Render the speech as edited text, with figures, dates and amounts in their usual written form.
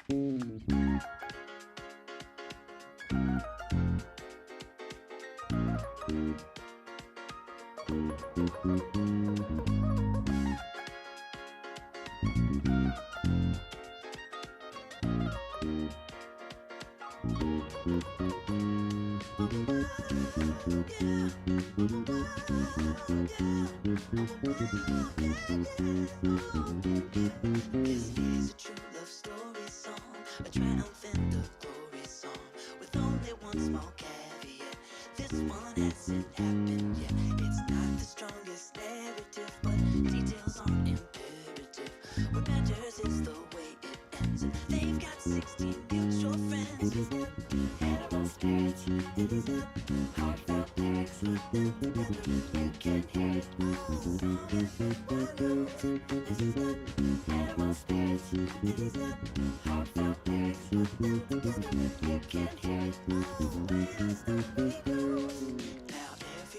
This is a true love story song, a triumphant of glory song, with only one small caveat. This one hasn't happened yet. It's not the strongest narrative, but details aren't imperative. What matters is the way it ends. They've got 16 mutual friends. Animal spirits, heartfelt lyrics. You can hear it. Animal spirits, heartfelt lyrics. You can hear it.